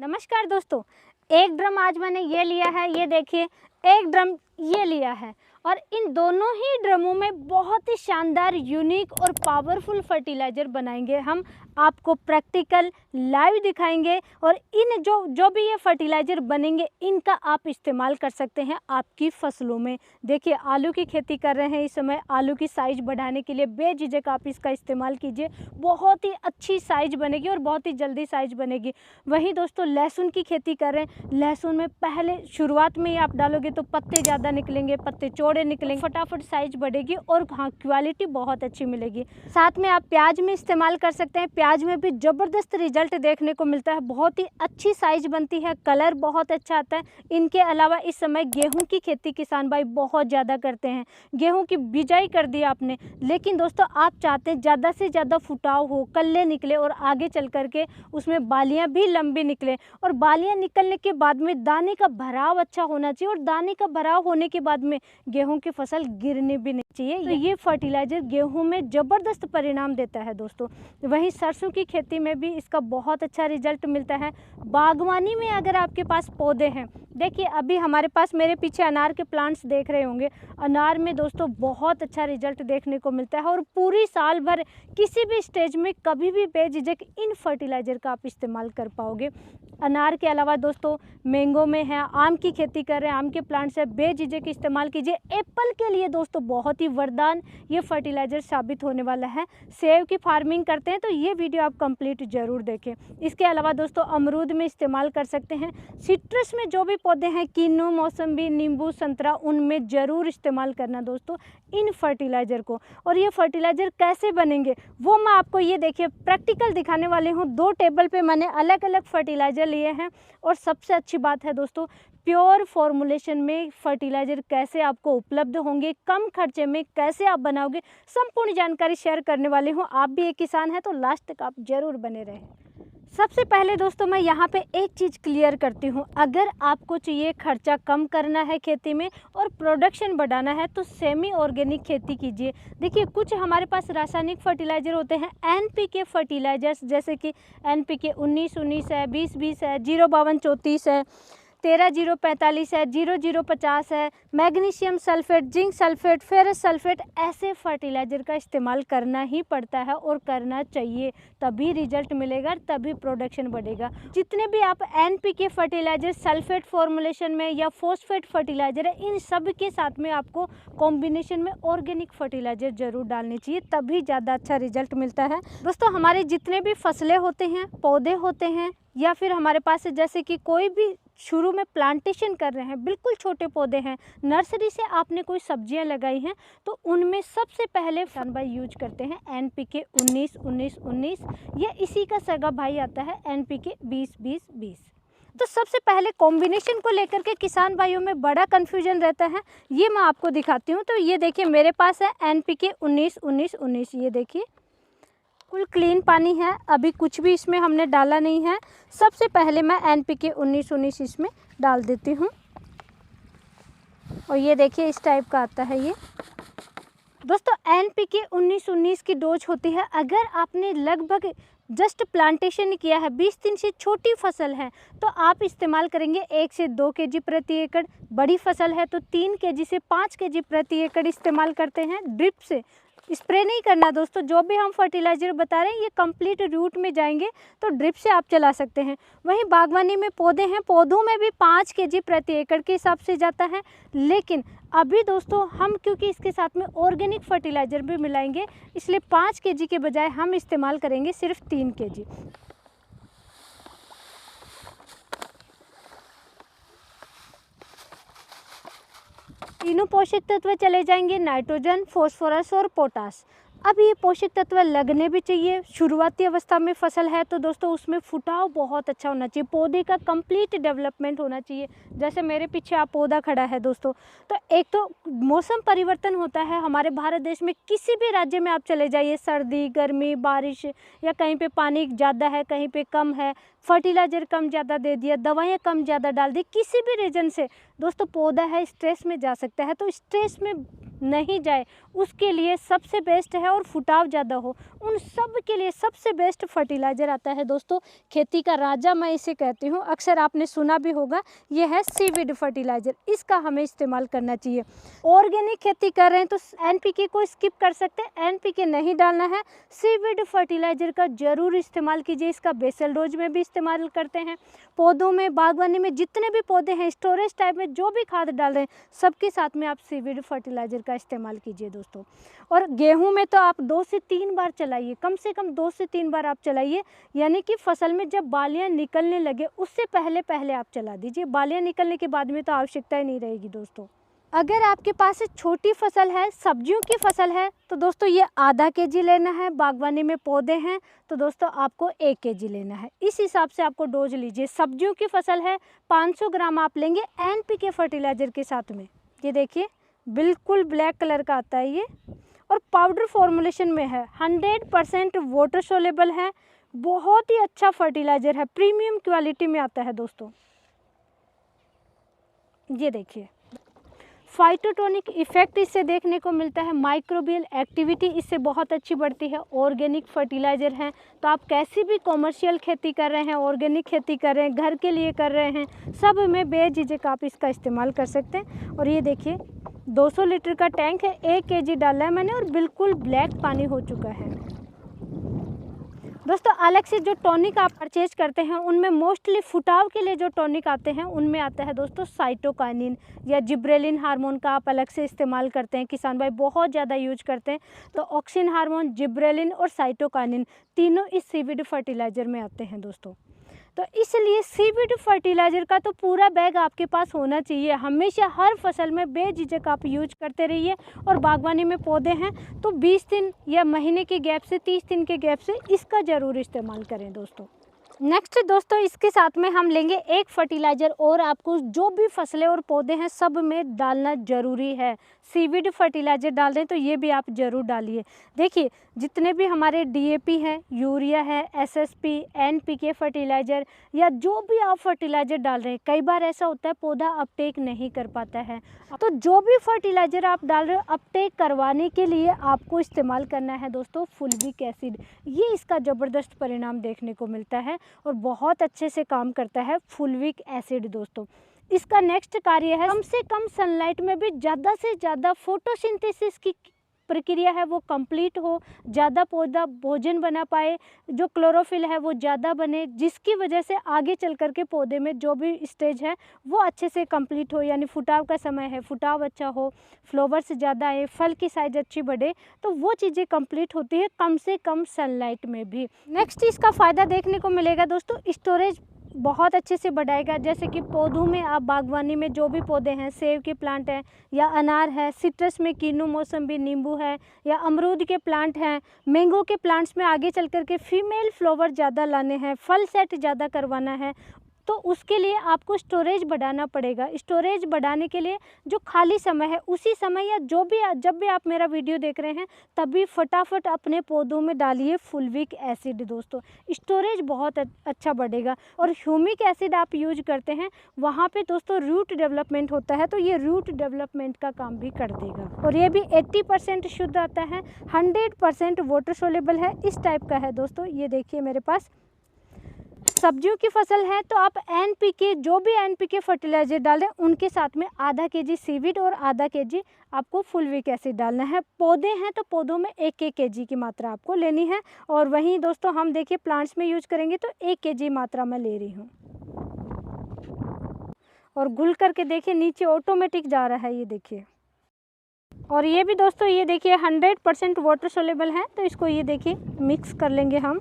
नमस्कार दोस्तों, एक ड्रम आज मैंने ये लिया है, ये देखिए, एक ड्रम ये लिया है और इन दोनों ही ड्रमों में बहुत ही शानदार, यूनिक और पावरफुल फर्टिलाइज़र बनाएंगे हम। आपको प्रैक्टिकल लाइव दिखाएंगे और इन जो भी ये फर्टिलाइज़र बनेंगे इनका आप इस्तेमाल कर सकते हैं आपकी फसलों में। देखिए, आलू की खेती कर रहे हैं इस समय, आलू की साइज़ बढ़ाने के लिए बेझिझक आप इसका इस्तेमाल कीजिए, बहुत ही अच्छी साइज़ बनेगी और बहुत ही जल्दी साइज़ बनेगी। वहीं दोस्तों, लहसुन की खेती कर रहे हैं, लहसुन में पहले शुरुआत में ही आप डालोगे तो पत्ते ज़्यादा निकलेंगे, पत्ते चौड़े निकलेंगे, फटाफट साइज़ बढ़ेगी और हाँ, क्वालिटी बहुत अच्छी मिलेगी। साथ में आप प्याज में इस्तेमाल कर सकते हैं, प्याज में भी ज़बरदस्त रिजल्ट देखने को मिलता है, बहुत ही अच्छी साइज़ बनती है, कलर बहुत अच्छा आता है। इनके अलावा इस समय गेहूं की खेती किसान भाई बहुत ज़्यादा करते हैं, गेहूं की बिजाई कर दी आपने, लेकिन दोस्तों आप चाहते हैं ज़्यादा से ज़्यादा फुटाव हो, कल्ले निकले और आगे चल करके उसमें बालियाँ भी लंबी निकले और बालियाँ निकलने के बाद में दाने का भराव अच्छा होना चाहिए और दाने का भराव होने के बाद में गेहूं की फसल गिरनी भी नहीं चाहिए। तो ये फर्टिलाइज़र गेहूं में ज़बरदस्त परिणाम देता है दोस्तों। वहीं सरसों की खेती में भी इसका बहुत अच्छा रिजल्ट मिलता है। बागवानी में अगर आपके पास पौधे हैं, देखिए अभी हमारे पास, मेरे पीछे अनार के प्लांट्स देख रहे होंगे, अनार में दोस्तों बहुत अच्छा रिजल्ट देखने को मिलता है और पूरी साल भर किसी भी स्टेज में कभी भी बेझिझक इन फर्टिलाइज़र का आप इस्तेमाल कर पाओगे। अनार के अलावा दोस्तों मैंगो में है, आम की खेती कर रहे हैं, आम के प्लांट्स है, बेझिझक इस्तेमाल कीजिए। एप्पल के लिए दोस्तों बहुत ही वरदान ये फर्टिलाइज़र साबित होने वाला है। सेब की फार्मिंग करते हैं तो ये वीडियो आप कंप्लीट ज़रूर देखें। इसके अलावा दोस्तों अमरूद में इस्तेमाल कर सकते हैं। सिट्रस में जो भी पौधे हैं, किन्नू, मौसम्बी, नींबू, संतरा, उनमें ज़रूर इस्तेमाल करना दोस्तों इन फर्टिलाइज़र को। और ये फर्टिलाइज़र कैसे बनेंगे वो मैं आपको, ये देखिए, प्रैक्टिकल दिखाने वाली हूँ। 2 टेबल पे मैंने अलग अलग फर्टिलाइज़र लिए हैं और सबसे अच्छी बात है दोस्तों, प्योर फॉर्मुलेशन में फर्टिलाइज़र कैसे आपको उपलब्ध होंगे, कम खर्चे में कैसे आप बनाओगे, संपूर्ण जानकारी शेयर करने वाली हूँ। आप भी एक किसान हैं तो लास्ट तक आप ज़रूर बने रहें। सबसे पहले दोस्तों मैं यहाँ पे एक चीज़ क्लियर करती हूँ, अगर आपको चाहिए खर्चा कम करना है खेती में और प्रोडक्शन बढ़ाना है तो सेमी ऑर्गेनिक खेती कीजिए। देखिए, कुछ हमारे पास रासायनिक फर्टिलाइज़र होते हैं, एनपीके फर्टिलाइजर्स, जैसे कि एनपीके 19-19 है, 20-20 है, 052-34 है, 13-0-45 है, 00-50 है, magnesium sulphate, zinc sulphate, ferrous sulphate, ऐसे फर्टिलाइज़र का इस्तेमाल करना ही पड़ता है और करना चाहिए, तभी रिजल्ट मिलेगा, तभी प्रोडक्शन बढ़ेगा। जितने भी आप एनपीके फर्टिलाइज़र सल्फेट फॉर्मुलेशन में या फॉस्फेट फर्टिलाइज़र है, इन सब के साथ में आपको कॉम्बिनेशन में ऑर्गेनिक फर्टिलाइज़र ज़रूर डालनी चाहिए, तभी ज़्यादा अच्छा रिजल्ट मिलता है। दोस्तों, हमारे जितने भी फसलें होते हैं, पौधे होते हैं, या फिर हमारे पास जैसे कि कोई भी शुरू में प्लांटेशन कर रहे हैं, बिल्कुल छोटे पौधे हैं, नर्सरी से आपने कोई सब्जियां लगाई हैं, तो उनमें सबसे पहले किसान भाई यूज करते हैं एनपीके 19-19-19, या इसी का सगा भाई आता है एनपीके 20-20-20। तो सबसे पहले कॉम्बिनेशन को लेकर के किसान भाइयों में बड़ा कन्फ्यूजन रहता है, ये मैं आपको दिखाती हूँ। तो ये देखिए, मेरे पास है एनपीके 19-19-19, ये देखिए बिल्कुल क्लीन पानी है, अभी कुछ भी इसमें हमने डाला नहीं है। सबसे पहले मैं एनपीके 19-19 इसमें डाल देती हूँ और ये देखिए इस टाइप का आता है। ये दोस्तों एनपीके 19-19 की डोज होती है, अगर आपने लगभग जस्ट प्लांटेशन किया है, 20 दिन से छोटी फसल है, तो आप इस्तेमाल करेंगे 1 से 2 केजी प्रति एकड़। बड़ी फसल है तो 3 केजी से 5 केजी प्रति एकड़ इस्तेमाल करते हैं। ड्रिप से स्प्रे नहीं करना दोस्तों, जो भी हम फर्टिलाइज़र बता रहे हैं ये कंप्लीट रूट में जाएंगे, तो ड्रिप से आप चला सकते हैं। वहीं बागवानी में पौधे हैं, पौधों में भी 5 केजी प्रति एकड़ के हिसाब से जाता है, लेकिन अभी दोस्तों हम क्योंकि इसके साथ में ऑर्गेनिक फर्टिलाइज़र भी मिलाएंगे, इसलिए 5 केजी के बजाय हम इस्तेमाल करेंगे सिर्फ 3 केजी। तीनों पोषक तत्व चले जाएंगे, नाइट्रोजन, फॉस्फोरस और पोटास। अब ये पोषक तत्व लगने भी चाहिए। शुरुआती अवस्था में फसल है तो दोस्तों उसमें फुटाव बहुत अच्छा होना चाहिए, पौधे का कंप्लीट डेवलपमेंट होना चाहिए। जैसे मेरे पीछे आप पौधा खड़ा है दोस्तों, तो एक तो मौसम परिवर्तन होता है हमारे भारत देश में, किसी भी राज्य में आप चले जाइए, सर्दी, गर्मी, बारिश, या कहीं पे पानी ज़्यादा है, कहीं पे कम है, फर्टिलाइज़र कम ज़्यादा दे दिया, दवाइयाँ कम ज़्यादा डाल दी, किसी भी रीजन से दोस्तों पौधा है स्ट्रेस में जा सकता है। तो स्ट्रेस में नहीं जाए उसके लिए सबसे बेस्ट है, और फुटाव ज़्यादा हो उन सब के लिए सबसे बेस्ट फर्टिलाइज़र आता है दोस्तों। खेती का राजा मैं इसे कहती हूँ, अक्सर आपने सुना भी होगा, ये है सीवीड फर्टिलाइज़र। इसका हमें इस्तेमाल करना चाहिए। ऑर्गेनिक खेती कर रहे हैं तो एनपीके को स्किप कर सकते हैं, एनपीके नहीं डालना है। सीवीड फर्टिलाइज़र का ज़रूर इस्तेमाल कीजिए। इसका बेसल डोज में भी इस्तेमाल करते हैं। पौधों में, बागवानी में जितने भी पौधे हैं, स्टोरेज टाइप में जो भी खाद डाल रहे हैं, सबके साथ में आप सीवीड फर्टिलाइज़र का इस्तेमाल कीजिए दोस्तों। और गेहूं में तो आप 2 से 3 बार चलाइए, कम से कम 2 से 3 बार आप चलाइए, यानी कि फसल में जब बालियां निकलने लगे उससे पहले पहले आप चला दीजिए। बालियां निकलने के बाद में तो आवश्यकता ही नहीं रहेगी दोस्तों। अगर आपके पास छोटी फसल है, सब्जियों की फसल है, तो दोस्तों ये आधा केजी लेना है। बागवानी में पौधे हैं तो दोस्तों आपको 1 केजी लेना है। इस हिसाब से आपको डोज लीजिए। सब्जियों की फसल है 500 ग्राम आप लेंगे एनपीके फर्टिलाइज़र के साथ में। ये देखिए बिल्कुल ब्लैक कलर का आता है ये, और पाउडर फॉर्मुलेशन में है, 100% वाटर सोलेबल है, बहुत ही अच्छा फर्टिलाइज़र है, प्रीमियम क्वालिटी में आता है दोस्तों। ये देखिए फाइटोटोनिक इफेक्ट इससे देखने को मिलता है, माइक्रोबियल एक्टिविटी इससे बहुत अच्छी बढ़ती है। ऑर्गेनिक फर्टिलाइज़र है, तो आप कैसी भी कॉमर्शियल खेती कर रहे हैं, ऑर्गेनिक खेती कर रहे हैं, घर के लिए कर रहे हैं, सब में बेझिझक आप इसका इस्तेमाल कर सकते हैं। और ये देखिए 200 लीटर का टैंक है, 1 केजी डाला है मैंने, और बिल्कुल ब्लैक पानी हो चुका है दोस्तों। अलग से जो टॉनिक आप परचेज करते हैं उनमें मोस्टली फुटाव के लिए जो टॉनिक आते हैं उनमें आता है दोस्तों साइटोकाइनिन या जिब्रेलिन हार्मोन का आप अलग से इस्तेमाल करते हैं। किसान भाई बहुत ज़्यादा यूज करते हैं, तो ऑक्सिन हार्मोन, जिब्रेलिन और साइटोकाइनिन तीनों इस सीवीड फर्टिलाइज़र में आते हैं दोस्तों। तो इसलिए सीवीड फर्टिलाइज़र का तो पूरा बैग आपके पास होना चाहिए। हमेशा हर फसल में बेझिझक आप यूज करते रहिए। और बागवानी में पौधे हैं तो 20 दिन या महीने के गैप से, 30 दिन के गैप से इसका ज़रूर इस्तेमाल करें दोस्तों। नेक्स्ट दोस्तों इसके साथ में हम लेंगे एक फर्टिलाइज़र, और आपको जो भी फसलें और पौधे हैं सब में डालना ज़रूरी है। सीवीड फर्टिलाइज़र डाल रहे हैं तो ये भी आप ज़रूर डालिए। देखिए जितने भी हमारे डीएपी है, यूरिया है, एसएसपी, एनपीके फर्टिलाइज़र या जो भी आप फर्टिलाइज़र डाल रहे हैं, कई बार ऐसा होता है पौधा अपटेक नहीं कर पाता है। तो जो भी फर्टिलाइज़र आप डाल रहे हो, अपटेक करवाने के लिए आपको इस्तेमाल करना है दोस्तों फुल्विक एसिड। ये इसका ज़बरदस्त परिणाम देखने को मिलता है और बहुत अच्छे से काम करता है फुल्विक एसिड दोस्तों। इसका नेक्स्ट कार्य है कम से कम सनलाइट में भी ज़्यादा से ज़्यादा फोटोसिंथेसिस की प्रक्रिया है वो कंप्लीट हो, ज़्यादा पौधा भोजन बना पाए, जो क्लोरोफिल है वो ज़्यादा बने, जिसकी वजह से आगे चल कर के पौधे में जो भी स्टेज है वो अच्छे से कंप्लीट हो। यानी फुटाव का समय है, फुटाव अच्छा हो, फ्लावर्स ज़्यादा आए, फल की साइज अच्छी बढ़े, तो वो चीज़ें कंप्लीट होती है कम से कम सनलाइट में भी। नेक्स्ट इसका फ़ायदा देखने को मिलेगा दोस्तों, स्टोरेज बहुत अच्छे से बढ़ाएगा। जैसे कि पौधों में आप बागवानी में जो भी पौधे हैं, सेब के प्लांट हैं या अनार है, सिट्रस में कीनू, मौसम्बी, नींबू है या अमरूद के प्लांट हैं, मैंगो के प्लांट्स में आगे चल कर के फीमेल फ्लावर ज़्यादा लाने हैं, फल सेट ज़्यादा करवाना है, तो उसके लिए आपको स्टोरेज बढ़ाना पड़ेगा। स्टोरेज बढ़ाने के लिए जो खाली समय है उसी समय या जब भी आप मेरा वीडियो देख रहे हैं तभी फटाफट अपने पौधों में डालिए फुल्विक एसिड दोस्तों, स्टोरेज बहुत अच्छा बढ़ेगा। और ह्यूमिक एसिड आप यूज करते हैं वहाँ पे दोस्तों रूट डेवलपमेंट होता है, तो ये रूट डेवलपमेंट का काम भी कर देगा। और ये भी 80% शुद्ध आता है, 100% वाटर सोलेबल है, इस टाइप का है दोस्तों। ये देखिए मेरे पास सब्जियों की फसल है तो आप एनपीके, जो भी एनपीके फर्टिलाइजर डाल रहे हैं उनके साथ में आधा केजी सीवीड और आधा केजी आपको फुल्विक एसिड डालना है। पौधे हैं तो पौधों में 1-1 केजी की मात्रा आपको लेनी है। और वहीं दोस्तों हम देखिए प्लांट्स में यूज करेंगे तो 1 केजी मात्रा में ले रही हूँ। और घुल करके देखिए नीचे ऑटोमेटिक जा रहा है, ये देखिए। और ये भी दोस्तों ये देखिए 100% वाटर सोलेबल है, तो इसको ये देखिए मिक्स कर लेंगे हम।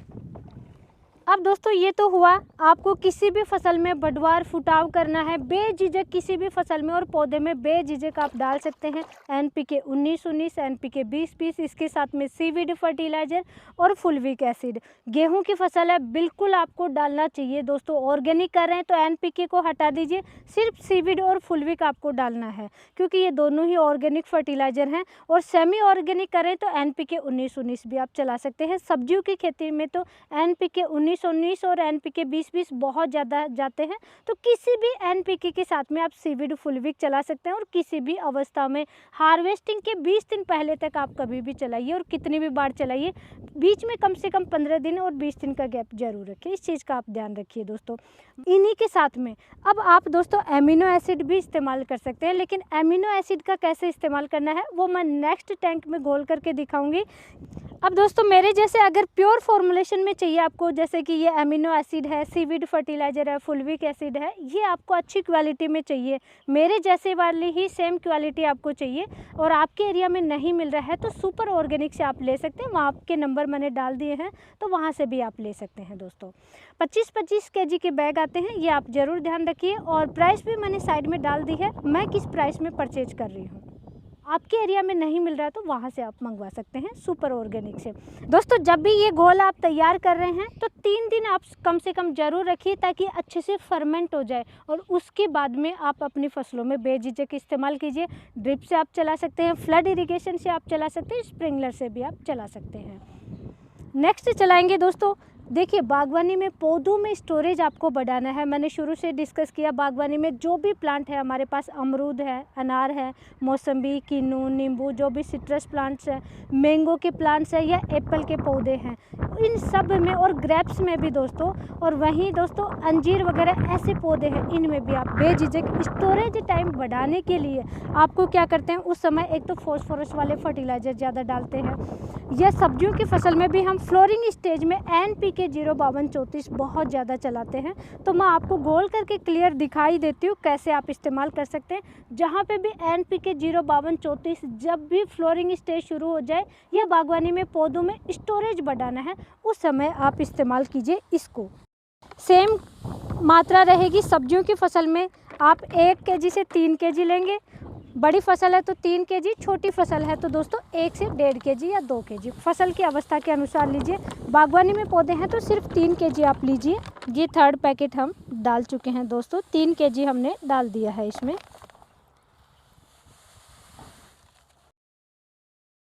अब दोस्तों ये तो हुआ, आपको किसी भी फसल में बढ़वार फुटाव करना है बेझिझक, किसी भी फसल में और पौधे में बेझिझक आप डाल सकते हैं एनपीके 19-19, एनपीके 20-20, इसके साथ में सीवीड फर्टिलाइजर और फुल्विक एसिड। गेहूं की फसल है, बिल्कुल आपको डालना चाहिए दोस्तों। ऑर्गेनिक कर रहे हैं तो एनपीके को हटा दीजिए, सिर्फ सीवीड और फुल्विक आपको डालना है, क्योंकि ये दोनों ही ऑर्गेनिक फर्टिलाइजर हैं। और सेमी ऑर्गेनिक करें तो एनपीके 19-19 भी आप चला सकते हैं। सब्जियों की खेती में तो एनपीके 19 19-19 और NPK 20-20 बहुत ज़्यादा जाते हैं, तो किसी भी NPK के साथ में आप सीवीड फुलविक चला सकते हैं और किसी भी अवस्था में हार्वेस्टिंग के 20 दिन पहले तक आप कभी भी चलाइए और कितनी भी बार चलाइए। बीच में कम से कम 15 दिन और 20 दिन का गैप जरूर रखिए, इस चीज़ का आप ध्यान रखिए दोस्तों। इन्हीं के साथ में अब आप दोस्तों एमिनो एसिड भी इस्तेमाल कर सकते हैं, लेकिन एमिनो एसिड का कैसे इस्तेमाल करना है वो मैं नेक्स्ट टैंक में घोल करके दिखाऊंगी। अब दोस्तों मेरे जैसे अगर प्योर फॉर्मुलेशन में चाहिए आपको, जैसे कि ये एमिनो एसिड है, सीवीड फर्टिलाइज़र है, फुलविक एसिड है, ये आपको अच्छी क्वालिटी में चाहिए, मेरे जैसे वाली ही सेम क्वालिटी आपको चाहिए और आपके एरिया में नहीं मिल रहा है तो सुपर ऑर्गेनिक से आप ले सकते हैं। वहाँ आपके नंबर मैंने डाल दिए हैं, तो वहाँ से भी आप ले सकते हैं दोस्तों। 25-25 kg के बैग आते हैं, ये आप ज़रूर ध्यान रखिए और प्राइस भी मैंने साइड में डाल दी है, मैं किस प्राइस में परचेज कर रही हूँ। आपके एरिया में नहीं मिल रहा है तो वहाँ से आप मंगवा सकते हैं सुपर ऑर्गेनिक से। दोस्तों जब भी ये घोल आप तैयार कर रहे हैं तो 3 दिन आप कम से कम ज़रूर रखिए ताकि अच्छे से फर्मेंट हो जाए और उसके बाद में आप अपनी फसलों में बेझिझक इस्तेमाल कीजिए। ड्रिप से आप चला सकते हैं, फ्लड इरिगेशन से आप चला सकते हैं, स्प्रिंकलर से भी आप चला सकते हैं। नेक्स्ट चलाएंगे दोस्तों, देखिए बागवानी में पौधों में स्टोरेज आपको बढ़ाना है। मैंने शुरू से डिस्कस किया, बागवानी में जो भी प्लांट है हमारे पास, अमरूद है, अनार है, मौसम्बी, किन्नू, नींबू, जो भी सिट्रस प्लांट्स है, मैंगो के प्लांट्स है या एप्पल के पौधे हैं, इन सब में और ग्रेप्स में भी दोस्तों, और वहीं दोस्तों अंजीर वगैरह ऐसे पौधे हैं, इनमें भी आप बेझिझक स्टोरेज टाइम बढ़ाने के लिए आपको क्या करते हैं, उस समय एक तो फॉस्फोरस वाले फर्टिलाइज़र ज़्यादा डालते हैं, या सब्जियों की फसल में भी हम फ्लोरिंग स्टेज में NPK 05234 बहुत ज़्यादा चलाते हैं। तो मैं आपको घोल करके क्लियर दिखाई देती हूँ कैसे आप इस्तेमाल कर सकते हैं। जहाँ पे भी NPK 05234 जब भी फ्लोरिंग स्टेज शुरू हो जाए या बागवानी में पौधों में स्टोरेज बढ़ाना है, उस समय आप इस्तेमाल कीजिए इसको। सेम मात्रा रहेगी सब्जियों की फसल में, आप 1 kg से 3 kg लेंगे, बड़ी फसल है तो 3 kg, छोटी फसल है तो दोस्तों 1 से 1.5 kg या 2 kg, फसल की अवस्था के अनुसार लीजिए। बागवानी में पौधे हैं तो सिर्फ 3 kg आप लीजिए। ये 3rd पैकेट हम डाल चुके हैं दोस्तों, 3 kg हमने डाल दिया है इसमें।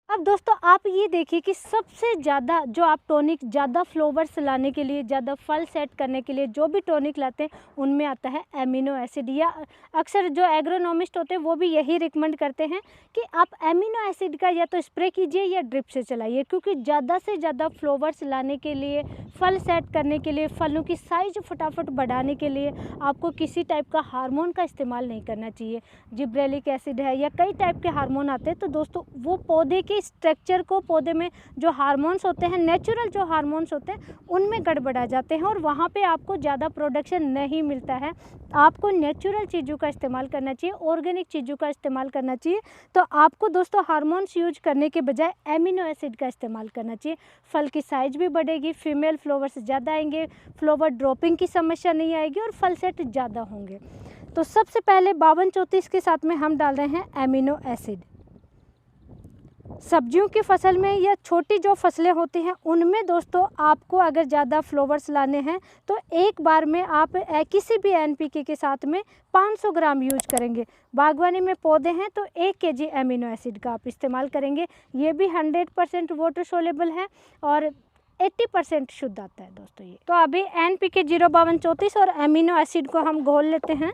अब दोस्तों आप ये देखिए कि सबसे ज़्यादा जो आप टॉनिक ज़्यादा फ्लावर्स लाने के लिए, ज़्यादा फल सेट करने के लिए जो भी टॉनिक लाते हैं उनमें आता है एमिनो एसिड, या अक्सर जो एग्रोनॉमिस्ट होते हैं वो भी यही रिकमेंड करते हैं कि आप एमिनो एसिड का या तो स्प्रे कीजिए या ड्रिप से चलाइए, क्योंकि ज़्यादा से ज़्यादा फ्लावर्स लाने के लिए, फल सेट करने के लिए, फलों की साइज फटाफट बढ़ाने के लिए आपको किसी टाइप का हार्मोन का इस्तेमाल नहीं करना चाहिए। जिब्रेलिक एसिड है या कई टाइप के हार्मोन आते हैं, तो दोस्तों वो पौधे के स्ट्रक्चर को, पौधे में जो हार्मोन्स होते हैं, नेचुरल जो हार्मोन्स होते हैं, उनमें गड़बड़ा जाते हैं और वहाँ पे आपको ज़्यादा प्रोडक्शन नहीं मिलता है। आपको नेचुरल चीज़ों का इस्तेमाल करना चाहिए, ऑर्गेनिक चीज़ों का इस्तेमाल करना चाहिए। तो आपको दोस्तों हार्मोन्स यूज करने के बजाय एमिनो एसिड का इस्तेमाल करना चाहिए। फल की साइज भी बढ़ेगी, फीमेल फ्लावर्स ज़्यादा आएंगे, फ्लावर ड्रॉपिंग की समस्या नहीं आएगी और फल सेट ज़्यादा होंगे। तो सबसे पहले 5234 के साथ में हम डाल रहे हैं एमिनो एसिड। सब्जियों की फसल में या छोटी जो फसलें होती हैं उनमें दोस्तों आपको अगर ज़्यादा फ्लावर्स लाने हैं तो एक बार में आप किसी भी NPK के साथ में 500 ग्राम यूज करेंगे। बागवानी में पौधे हैं तो 1 kg एमिनो एसिड का आप इस्तेमाल करेंगे। ये भी 100% वाटर सोलेबल है और 80% शुद्ध आता है दोस्तों ये। तो अभी NPK 05234 और एमिनो एसिड को हम घोल लेते हैं।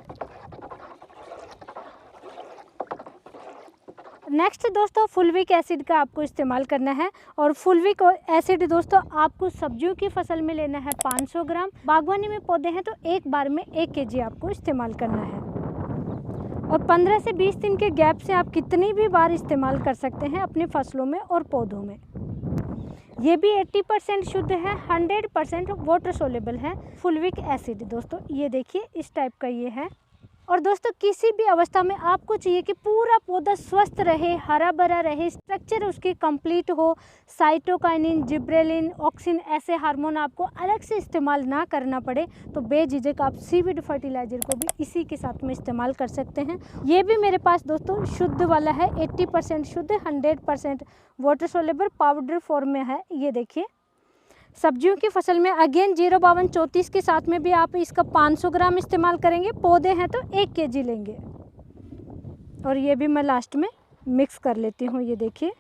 नेक्स्ट दोस्तों फुलविक एसिड का आपको इस्तेमाल करना है और फुलविक एसिड दोस्तों आपको सब्जियों की फसल में लेना है 500 ग्राम। बागवानी में पौधे हैं तो एक बार में 1 kg आपको इस्तेमाल करना है और 15 से 20 दिन के गैप से आप कितनी भी बार इस्तेमाल कर सकते हैं अपनी फसलों में और पौधों में। ये भी 80% शुद्ध है, 100% वाटर सोलेबल है फुलविक एसिड दोस्तों। ये देखिए इस टाइप का ये है। और दोस्तों किसी भी अवस्था में आपको चाहिए कि पूरा पौधा स्वस्थ रहे, हरा भरा रहे, स्ट्रक्चर उसकी कंप्लीट हो, साइटोकाइनिन, जिब्रेलिन, ऑक्सिन ऐसे हार्मोन आपको अलग से इस्तेमाल ना करना पड़े, तो बेझिझक आप सीवीड फर्टिलाइज़र को भी इसी के साथ में इस्तेमाल कर सकते हैं। ये भी मेरे पास दोस्तों शुद्ध वाला है, 80% शुद्ध, 100% वाटर सोलेबल पाउडर फॉर्म में है। ये देखिए सब्जियों की फसल में अगेन 05234 के साथ में भी आप इसका 500 ग्राम इस्तेमाल करेंगे। पौधे हैं तो 1 kg लेंगे और ये भी मैं लास्ट में मिक्स कर लेती हूँ। ये देखिए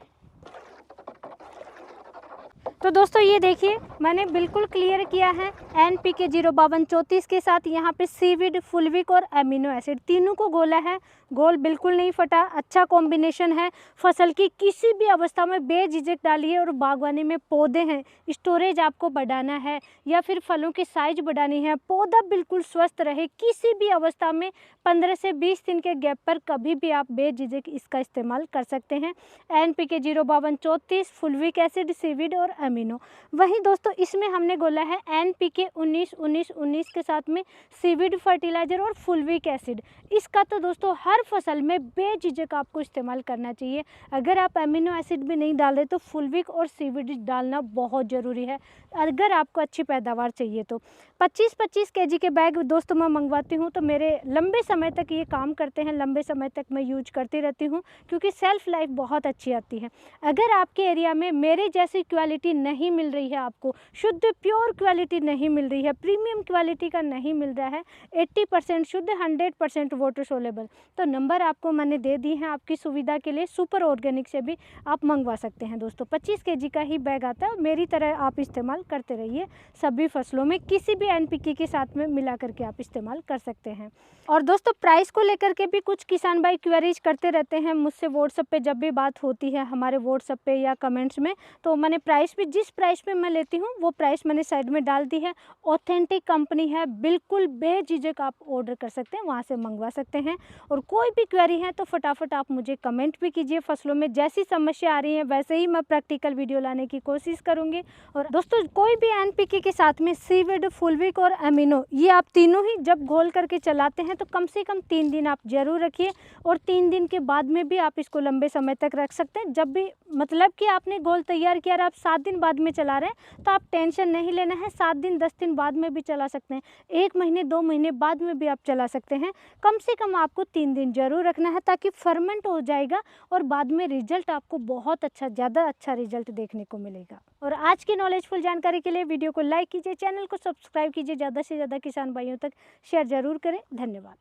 तो दोस्तों ये देखिए मैंने बिल्कुल क्लियर किया है NPK 05234 के साथ यहाँ पे सीविड, फुलविक और अमीनो एसिड तीनों को घोला है। घोल बिल्कुल नहीं फटा, अच्छा कॉम्बिनेशन है। फसल की किसी भी अवस्था में बेझिझक डालिए। और बागवानी में पौधे हैं, स्टोरेज आपको बढ़ाना है या फिर फलों की साइज बढ़ानी है, पौधा बिल्कुल स्वस्थ रहे, किसी भी अवस्था में 15 से 20 दिन के गैप पर कभी भी आप बेझिझक इसका इस्तेमाल कर सकते हैं। NPK 05234, फुलविक एसिड, सीविड और अमीनो। वहीं दोस्तों इसमें हमने बोला है NPK 19-19-19 के साथ में सीविड फर्टिलाइजर और फुलविक एसिड। इसका तो दोस्तों हर फसल में बेझिझक आपको इस्तेमाल करना चाहिए। अगर आप अमीनो एसिड भी नहीं डाल रहे तो फुलविक और सीविड डालना बहुत ज़रूरी है अगर आपको अच्छी पैदावार चाहिए तो। 25-25 kg के बैग दोस्तों मैं मंगवाती हूँ तो मेरे लंबे समय तक ये काम करते हैं, लंबे समय तक मैं यूज करती रहती हूँ क्योंकि सेल्फ लाइफ बहुत अच्छी आती है। अगर आपके एरिया में मेरे जैसी क्वालिटी नहीं मिल रही है, आपको शुद्ध प्योर क्वालिटी नहीं मिल रही है, प्रीमियम क्वालिटी का नहीं मिल रहा है, 80% शुद्ध 100% वाटर सोलेबल, तो नंबर आपको मैंने दे दी है आपकी सुविधा के लिए। सुपर ऑर्गेनिक से भी आप मंगवा सकते हैं दोस्तों। 25 kg का ही बैग आता है, मेरी तरह आप इस्तेमाल करते रहिए। सभी फसलों में किसी भी NPK के साथ में मिला करके आप इस्तेमाल कर सकते हैं। और दोस्तों प्राइस को लेकर के भी कुछ किसान भाई क्वेरीज करते रहते हैं मुझसे व्हाट्सएप पे, जब भी बात होती है हमारे व्हाट्सएप पे या कमेंट्स में, तो मैंने प्राइस भी जिस प्राइस पे मैं लेती हूँ वो प्राइस मैंने साइड में डाल दी है। ऑथेंटिक कंपनी है, बिल्कुल बेझिझक आप ऑर्डर कर सकते हैं, वहाँ से मंगवा सकते हैं। और कोई भी क्वेरी है तो फटाफट आप मुझे कमेंट भी कीजिए। फसलों में जैसी समस्या आ रही है वैसे ही मैं प्रैक्टिकल वीडियो लाने की कोशिश करूँगी। और दोस्तों कोई भी NPK के साथ में सीविड, फुलविक और अमीनो, ये आप तीनों ही जब घोल करके चलाते हैं तो कम से कम 3 दिन आप जरूर रखिए। और 3 दिन के बाद में भी आप इसको लंबे समय तक रख सकते हैं। जब भी मतलब कि आपने घोल तैयार किया और आप 7 दिन बाद में चला रहे हैं तो आप टेंशन नहीं लेना है, 7 दिन 10 दिन बाद में भी चला सकते हैं, 1 महीने 2 महीने बाद में भी आप चला सकते हैं। कम से कम आपको 3 दिन जरूर रखना है ताकि फर्मेंट हो जाएगा और बाद में रिजल्ट आपको बहुत अच्छा, ज़्यादा अच्छा रिजल्ट देखने को मिलेगा। और आज की नॉलेजफुल जानकारी के लिए वीडियो को लाइक कीजिए, चैनल को सब्सक्राइब कीजिए, ज़्यादा से ज़्यादा किसान भाइयों तक शेयर जरूर करें। धन्यवाद।